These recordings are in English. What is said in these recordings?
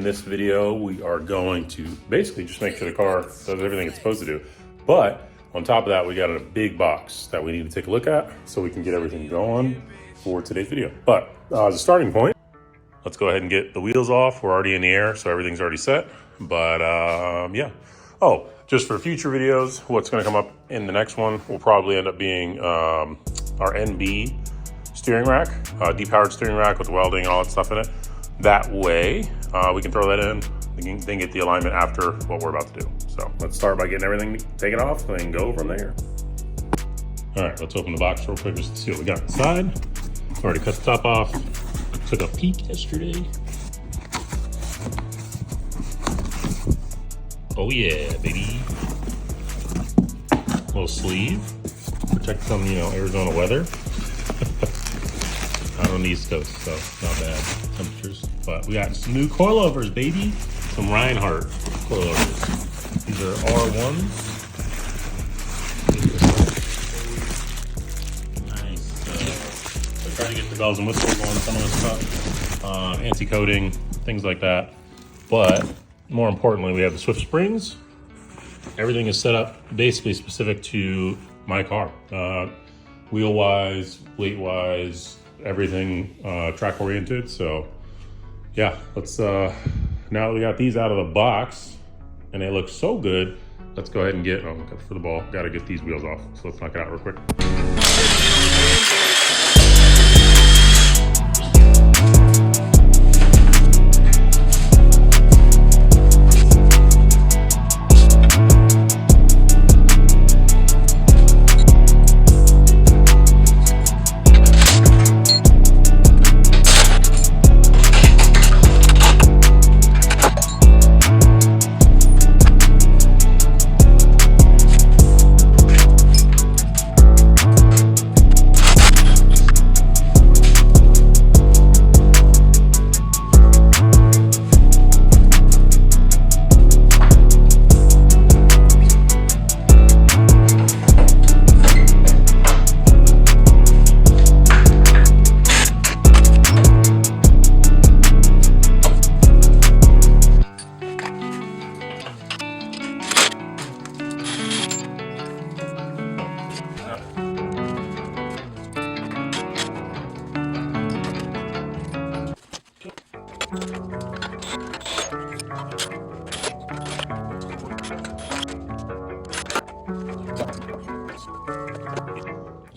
in this video, we are going to basically just make sure the car does everything it's supposed to do. But on top of that, we got a big box that we need to take a look at so we can get everything going for today's video. But as a starting point, let's go ahead and get the wheels off. We're already in the air, so everything's already set. But yeah. Oh, just for future videos, what's gonna come up in the next one will probably end up being our NB steering rack, depowered steering rack with welding and all that stuff in it. That way, we can throw that in, then get the alignment after what we're about to do. So let's start by getting everything taken off and go from there. All right, let's open the box real quick just to see what we got inside. Already cut the top off. Took a peek yesterday. Oh yeah, baby. Little sleeve, protect from, Arizona weather. Out on the East Coast, so not bad temperatures. But we got some new coilovers, baby. Some Reinhärte coilovers. These are R1s. Nice. So trying to get the bells and whistles on some of this stuff. Anti-coating, things like that. But more importantly, we have the Swift springs. Everything is set up basically specific to my car. Wheel-wise, weight-wise, everything track oriented. So yeah, let's now that we got these out of the box and they look so good, let's go ahead and get for the ball. Got to get these wheels off, so let's knock it out real quick.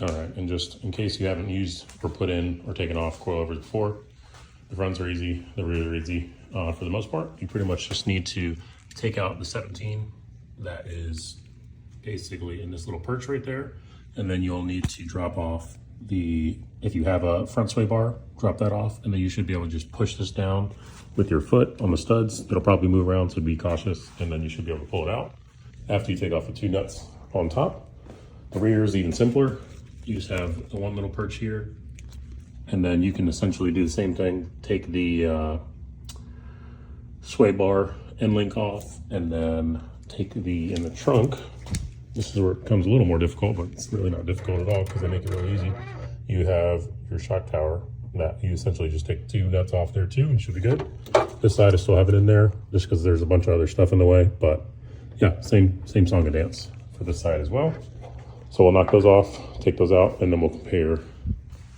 All right, and just in case you haven't used or put in or taken off coilovers before, the fronts are easy, the rears are easy. For the most part, you pretty much just need to take out the 17 that is basically in this little perch right there, and then you'll need to drop off if you have a front sway bar, drop that off, and then you should be able to just push this down with your foot on the studs. It'll probably move around, so be cautious, and then you should be able to pull it out. After you take off the two nuts on top, the rear is even simpler. You just have the one little perch here, and then you can essentially do the same thing. Take the sway bar end link off, and then take in the trunk. This is where it becomes a little more difficult, but it's really not difficult at all because they make it really easy. You have your shock tower that you essentially just take two nuts off there too, and you should be good. This side I still have it in there just because there's a bunch of other stuff in the way, but yeah, same song and dance for this side as well. So we'll knock those off, take those out, and then we'll compare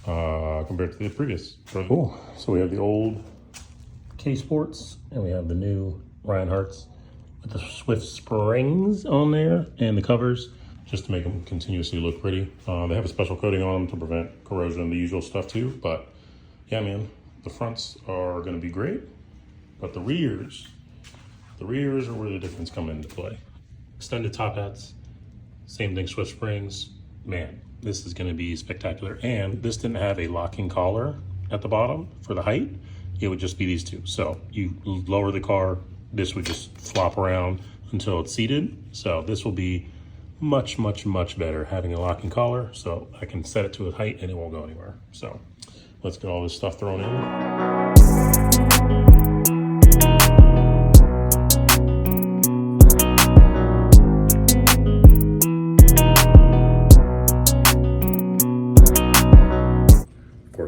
compared to the previous. Cool. So we have the old K Sports, and we have the new Reinhärtes with the Swift springs on there and the covers, just to make them continuously look pretty. They have a special coating on them to prevent corrosion and the usual stuff too. But yeah, man, the fronts are going to be great, but the rears are where the difference comes into play. Extended top hats. Same thing, Swift springs. Man, this is gonna be spectacular. And this didn't have a locking collar at the bottom for the height. It would just be these two. So you lower the car, this would just flop around until it's seated. So this will be much, much, much better having a locking collar. So I can set it to a height and it won't go anywhere. So let's get all this stuff thrown in.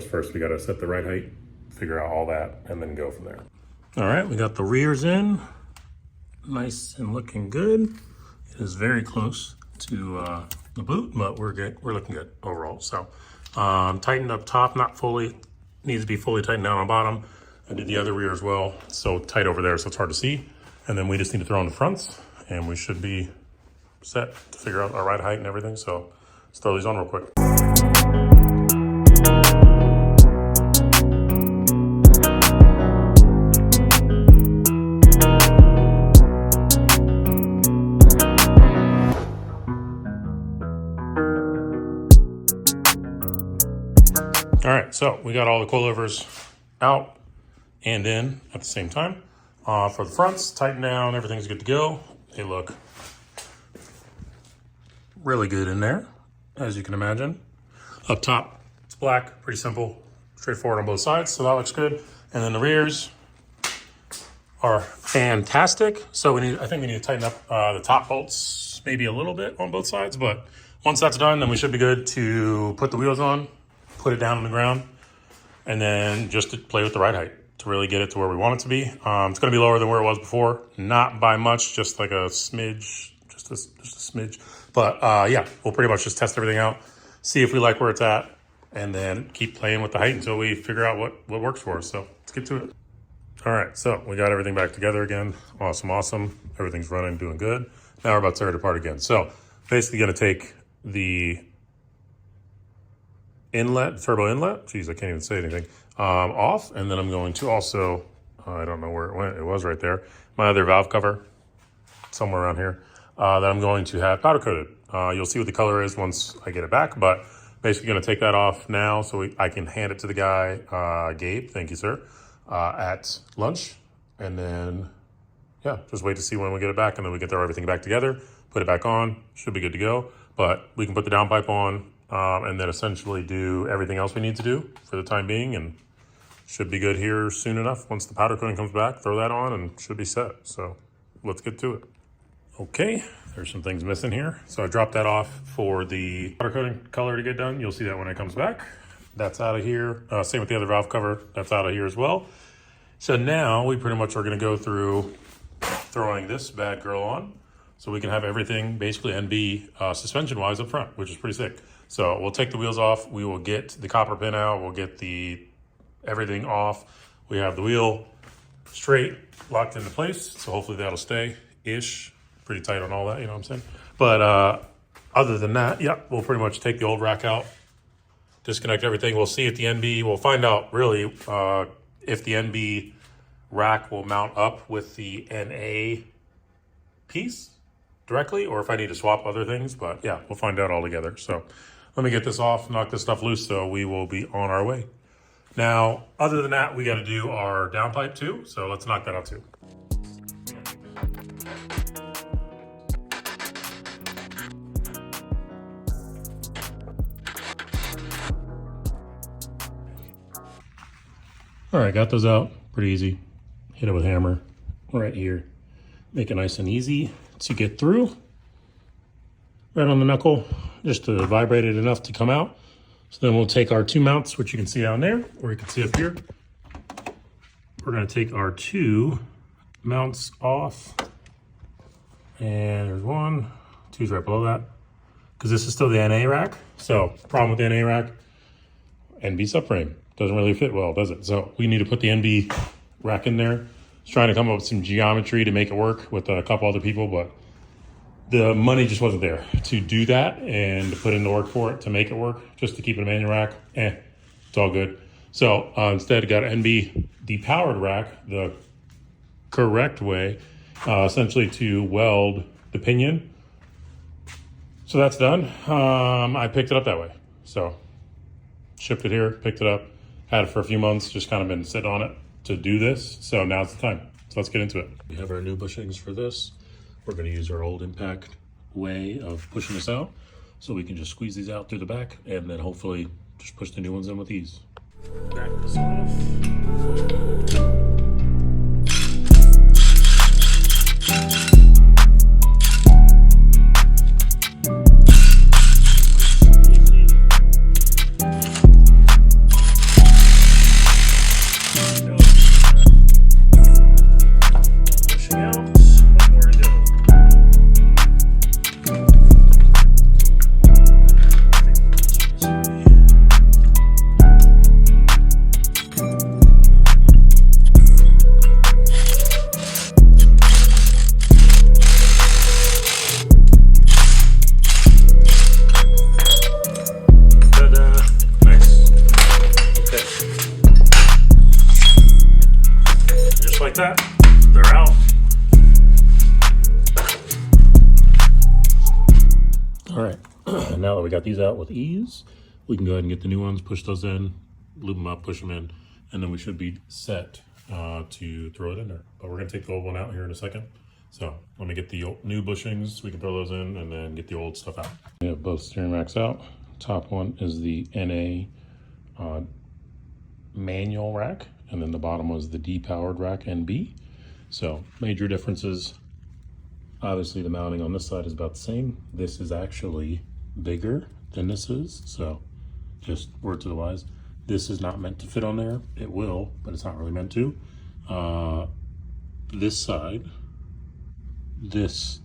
First we got to set the right height, figure out all that, and then go from there. All right, we got the rears in, nice and looking good. It is very close to the boot, but we're good. We're looking good overall. So tightened up top, not fully, needs to be fully tightened down on bottom. I did the other rear as well, so tight over there, so it's hard to see. And then we just need to throw in the fronts, and we should be set to figure out our ride height and everything. So let's throw these on real quick. All right, so we got all the coilovers out and in at the same time. For the fronts, tighten down, everything's good to go. They look really good in there, as you can imagine. Up top, it's black, pretty simple, straightforward on both sides, so that looks good. And then the rears are fantastic. So I think we need to tighten up the top bolts maybe a little bit on both sides, but once that's done, then we should be good to put the wheels on, put it down on the ground, and then just to play with the ride height to really get it to where we want it to be. It's going to be lower than where it was before, not by much, just like a smidge, just a smidge. But yeah, we'll pretty much just test everything out, see if we like where it's at, and then keep playing with the height until we figure out what works for us. So let's get to it. All right, so we got everything back together again. Awesome, awesome. Everything's running, doing good. Now we're about to tear it apart again. So basically going to take the inlet, turbo inlet, geez, I can't even say anything, off. And then I'm going to also, I don't know where it went. It was right there. My other valve cover, somewhere around here, that I'm going to have powder coated. You'll see what the color is once I get it back, but basically going to take that off now so I can hand it to the guy, Gabe, thank you, sir, at lunch. And then, yeah, just wait to see when we get it back, and then we get everything back together, put it back on, should be good to go. But we can put the downpipe on, and then essentially do everything else we need to do for the time being, and should be good here soon enough. Once the powder coating comes back, throw that on and should be set. So let's get to it. Okay, there's some things missing here. So I dropped that off for the powder coating color to get done. You'll see that when it comes back. That's out of here. Same with the other valve cover. That's out of here as well. So now we pretty much are gonna go through throwing this bad girl on, so we can have everything basically NB suspension-wise up front, which is pretty sick. So we'll take the wheels off. We will get the copper pin out. We'll get everything off. We have the wheel straight, locked into place. So hopefully that'll stay-ish. Pretty tight on all that, you know what I'm saying? But other than that, yeah, we'll pretty much take the old rack out, disconnect everything. We'll see if the NB, we'll find out really if the NB rack will mount up with the NA piece directly, or if I need to swap other things. But yeah, we'll find out all together. So let me get this off, knock this stuff loose, so we will be on our way. Now, other than that, we got to do our downpipe too. So let's knock that out too. All right, got those out, pretty easy. Hit it with a hammer right here. Make it nice and easy to get through. Right on the knuckle, just to vibrate it enough to come out. So then we'll take our two mounts, which you can see down there, or you can see up here. We're gonna take our two mounts off. And there's one, two's right below that, because this is still the NA rack. So problem with the NA rack, NB subframe. Doesn't really fit well, does it? So we need to put the NB rack in there. Just trying to come up with some geometry to make it work with a couple other people, but the money just wasn't there to do that and to put in the work for it to make it work, just to keep it a manual rack. It's all good. So instead, got an NB depowered rack the correct way, essentially to weld the pinion. So that's done. I picked it up that way. So shipped it here, picked it up, had it for a few months, just kind of been sitting on it to do this. So now's the time. So let's get into it. We have our new bushings for this. We're going to use our old impact way of pushing this out, so we can just squeeze these out through the back and then hopefully just push the new ones in with ease. Back this off. that we got these out with ease, we can go ahead and get the new ones, push those in, lube them up, push them in, and then we should be set to throw it in there. But we're gonna take the old one out here in a second. So let me get the new bushings, so we can throw those in and then get the old stuff out. We have both steering racks out. Top one is the NA manual rack, and then the bottom was the depowered rack NB. So major differences. Obviously the mounting on this side is about the same. This is actually bigger than this is, so just word to the wise. This is not meant to fit on there. It will, but it's not really meant to. This side, this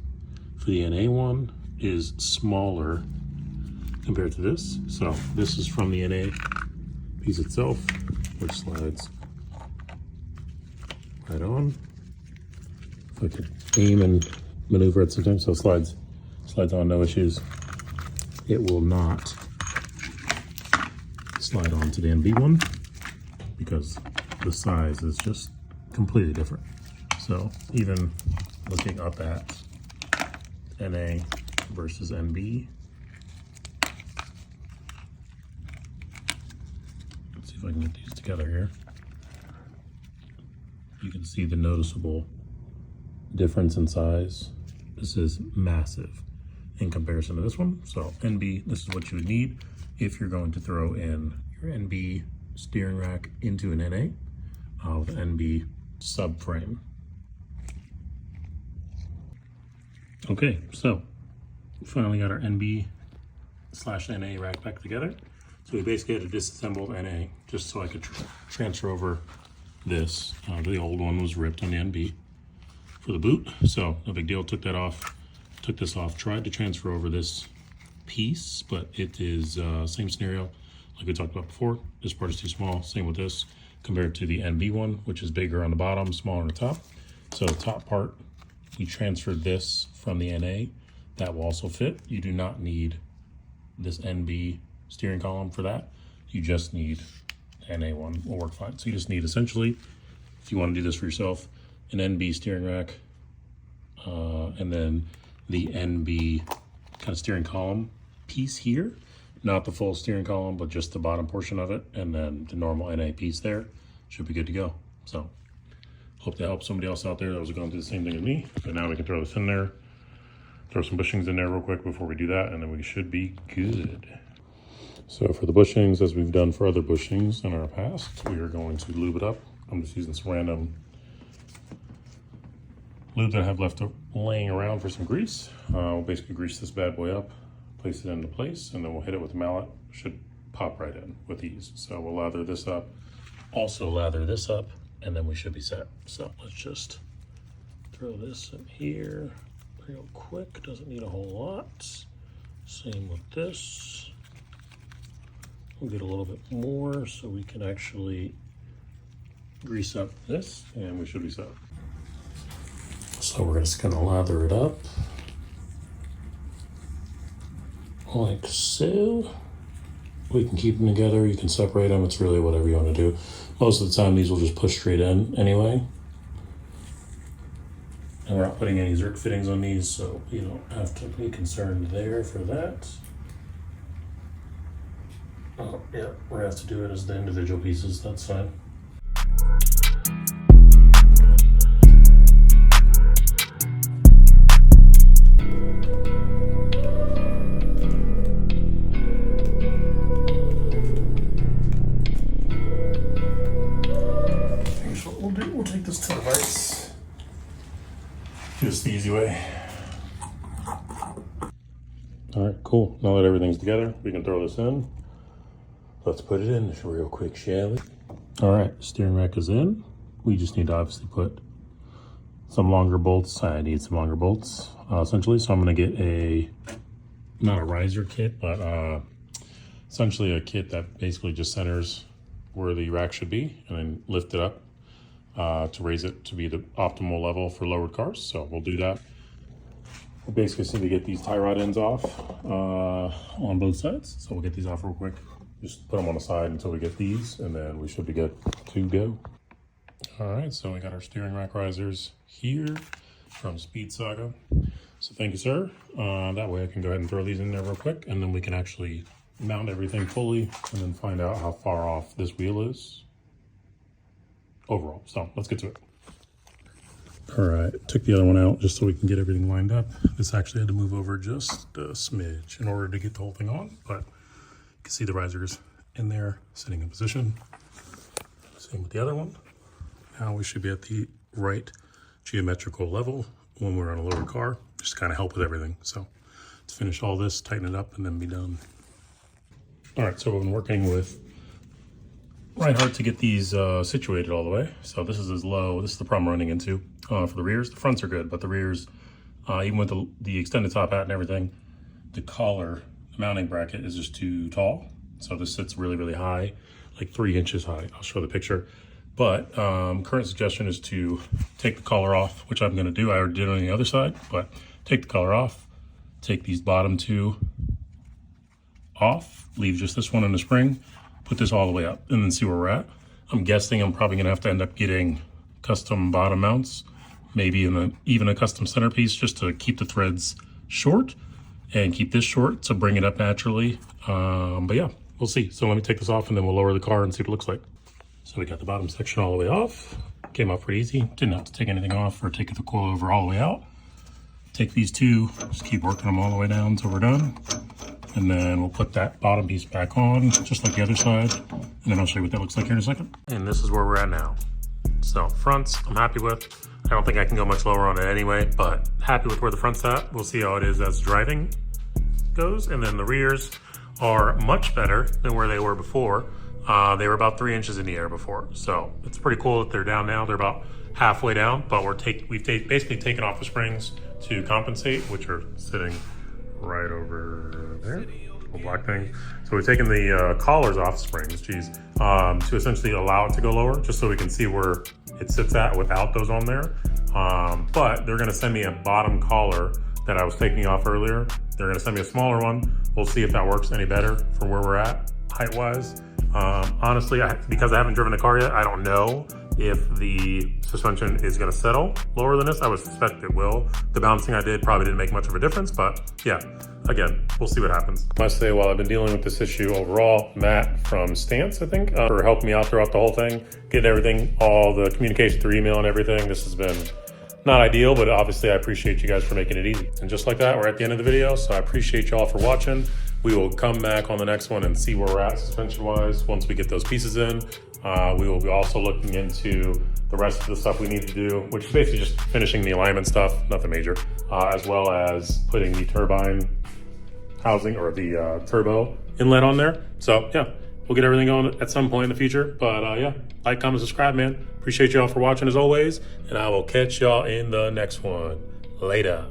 for the NA one is smaller compared to this. So this is from the NA piece itself, which slides right on. If I could aim and maneuver at the same time, so it slides on, no issues. It will not slide on to the NB one because the size is just completely different. So even looking up at NA versus NB, let's see if I can get these together here. You can see the noticeable difference in size. This is massive in comparison to this one. So NB, this is what you would need if you're going to throw in your NB steering rack into an NA with NB subframe. Okay, so we finally got our NB/NA rack back together. So we basically had to disassemble NA just so I could transfer over this. The old one was ripped on the NB for the boot, so no big deal. Took that off, took this off, tried to transfer over this piece, but it is same scenario like we talked about before. This part is too small. Same with this compared to the NB one, which is bigger on the bottom, smaller on the top. So the top part, we transferred this from the NA. That will also fit. You do not need this NB steering column for that. You just need NA one, will work fine. So you just need essentially, if you want to do this for yourself, an NB steering rack, and then the NB kind of steering column piece here, not the full steering column, but just the bottom portion of it, and then the normal NA piece there. Should be good to go. So hope that helps somebody else out there that was going through the same thing as me. But now we can throw this in there, throw some bushings in there real quick before we do that, and then we should be good. So for the bushings, as we've done for other bushings in our past, we are going to lube it up. I'm just using some random lube that I have left laying around for some grease. We'll basically grease this bad boy up, place it into place, and then we'll hit it with a mallet. Should pop right in with ease. So we'll lather this up, also lather this up, and then we should be set. So let's just throw this in here real quick. Doesn't need a whole lot. Same with this. We'll get a little bit more so we can actually grease up this, and we should be set. So we're just gonna lather it up like so. We can keep them together, you can separate them, it's really whatever you want to do. Most of the time these will just push straight in anyway. And we're not putting any Zerk fittings on these, so you don't have to be concerned there for that. Oh yeah, we're gonna have to do it as the individual pieces, that's fine. Just the easy way. All right, cool. Now that everything's together, we can throw this in. Let's put it in real quick, shall we? All right, steering rack is in. We just need to obviously put some longer bolts. I need some longer bolts, essentially. So I'm gonna get not a riser kit, but essentially a kit that basically just centers where the rack should be and then lift it up to raise it to be the optimal level for lowered cars. So we'll do that. We basically just need to get these tie rod ends off on both sides. So we'll get these off real quick. Just put them on the side until we get these, and then we should be good to go. All right, so we got our steering rack risers here. from Speed Saga. So thank you, sir. That way I can go ahead and throw these in there real quick, and then we can actually mount everything fully and then find out how far off this wheel is overall. So let's get to it. All right, took the other one out just so we can get everything lined up. This actually had to move over just a smidge in order to get the whole thing on, but you can see the risers in there sitting in position. Same with the other one. Now we should be at the right geometrical level when we're on a lower car, just to kind of help with everything. So let's finish all this, tighten it up, and then be done. All right, so we've been working with Reinhärte to get these situated all the way. So this is as low, this is the problem I'm running into for the rears. The fronts are good, but the rears, even with the extended top hat and everything, the collar, the mounting bracket is just too tall. So this sits really, really high, like 3 inches high. I'll show the picture. But current suggestion is to take the collar off, which I'm gonna do. I already did it on the other side, but take the collar off, take these bottom two off, leave just this one in the spring, put this all the way up, and then see where we're at. I'm guessing I'm probably gonna have to end up getting custom bottom mounts, maybe even a custom centerpiece, just to keep the threads short and keep this short to bring it up naturally. But yeah, we'll see. So let me take this off and then we'll lower the car and see what it looks like. So we got the bottom section all the way off. Came out pretty easy. Didn't have to take anything off or take the coilover all the way out. Take these two, just keep working them all the way down until we're done. And then we'll put that bottom piece back on, just like the other side. And then I'll show you what that looks like here in a second. And this is where we're at now. So fronts, I'm happy with. I don't think I can go much lower on it anyway, but happy with where the front's at. We'll see how it is as driving goes. And then the rears are much better than where they were before. They were about 3 inches in the air before. So it's pretty cool that they're down now. They're about halfway down, but we've basically taken off the springs to compensate, which are sitting right over there, little black thing. So we've taken the collars off springs, to essentially allow it to go lower, just so we can see where it sits at without those on there. But they're gonna send me a bottom collar that I was taking off earlier. They're gonna send me a smaller one. We'll see if that works any better for where we're at height-wise. Honestly, because I haven't driven the car yet, I don't know if the suspension is gonna settle lower than this. I would suspect it will. The bouncing I did probably didn't make much of a difference, but yeah, again, we'll see what happens. I must say, while I've been dealing with this issue overall, Matt from Stance, I think, for helping me out throughout the whole thing, getting everything, all the communication through email and everything. This has been not ideal, but obviously I appreciate you guys for making it easy. And just like that, we're at the end of the video, so I appreciate y'all for watching. We will come back on the next one and see where we're at suspension-wise once we get those pieces in. We will be also looking into the rest of the stuff we need to do, which is basically just finishing the alignment stuff, nothing major, as well as putting the turbine housing or the turbo inlet on there. So yeah, we'll get everything going at some point in the future. But yeah, like, comment, subscribe, man. Appreciate y'all for watching as always, and I will catch y'all in the next one. Later.